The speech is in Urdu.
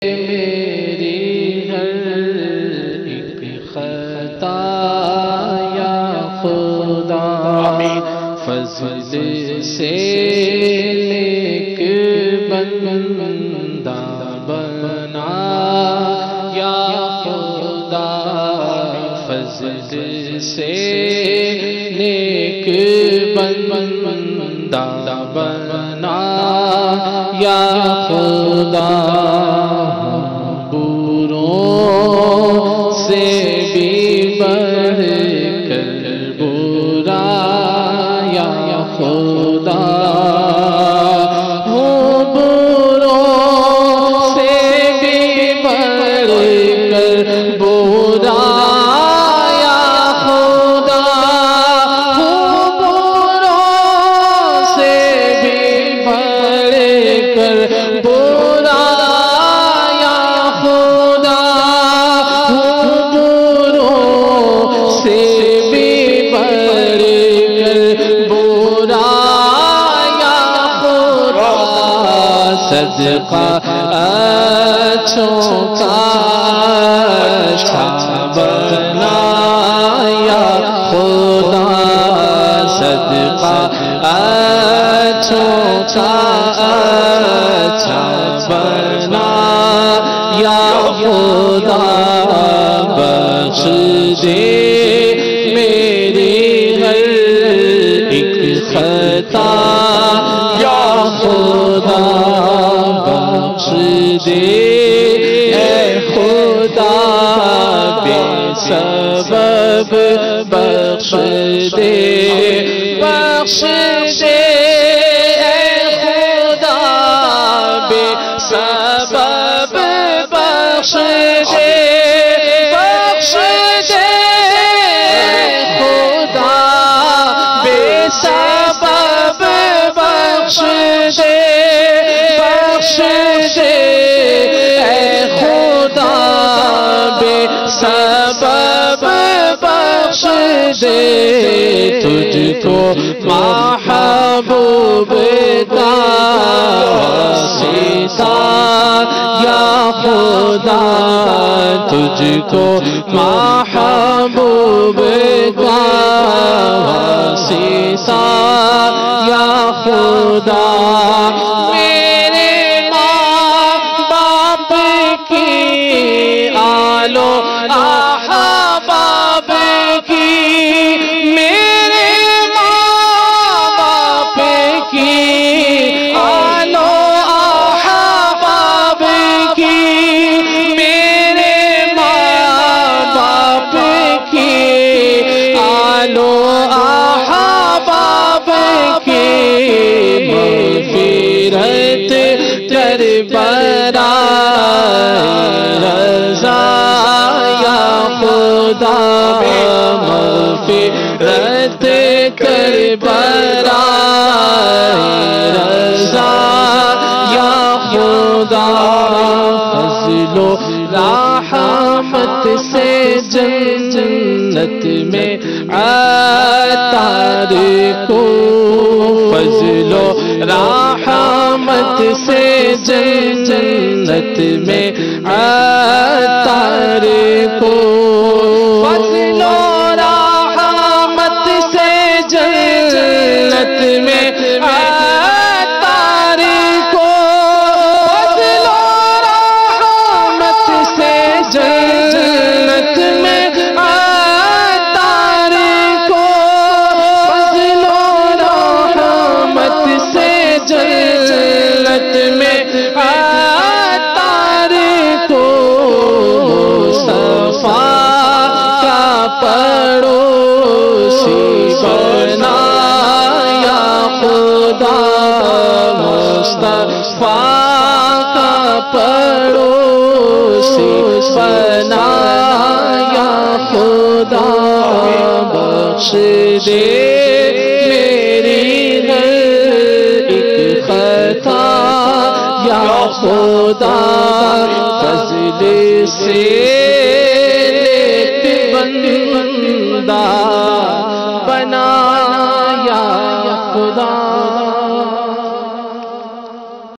میری ہر ایک خطا یا خدا فضل سے نیک بندہ بنا یا خدا فضل سے نیک بندہ بنا یا خدا سے بھی بڑھ کر برا یا خدا بروں سے بھی بڑھ کر برا یا خدا بروں سے بھی بڑھ کر برا صدقہ اچھوں کا اچھا بنا یا خدا صدقہ اچھوں کا اچھا بنا یا خدا بخش دے میری ہر ایک خطا یا خدا دے اے خدا بے سبب بخش دے اے خدا بے سبب بخش دے خدا بے سبب بخش دے اے خدا بے سبب بخش دے تجھ کو محبوب کا واسطہ یا خدا تجھ کو محبوب کا واسطہ یا خدا احباب کی میرے ماں باپ کی آلو احباب کی میرے ماں باپ کی آلو احباب کی مغفرت کر خدا مغفرت کر برائے رضا یا خدا فضل و رحمت سے جنت میں عطار کو فضل و رحمت سے جنت میں عطار کو فضل و رحمت سے جنت میں عطار کو فضل و رحمت سے جنت میں عطار کو فضل و رحمت سے جنت میں عطار کو پڑوسی بنا یا خدا مصطفیٰ کا پڑوسی بنا یا خدا بخش دے میری ہر ایک خطا یا خدا فضل سے بندہ بنا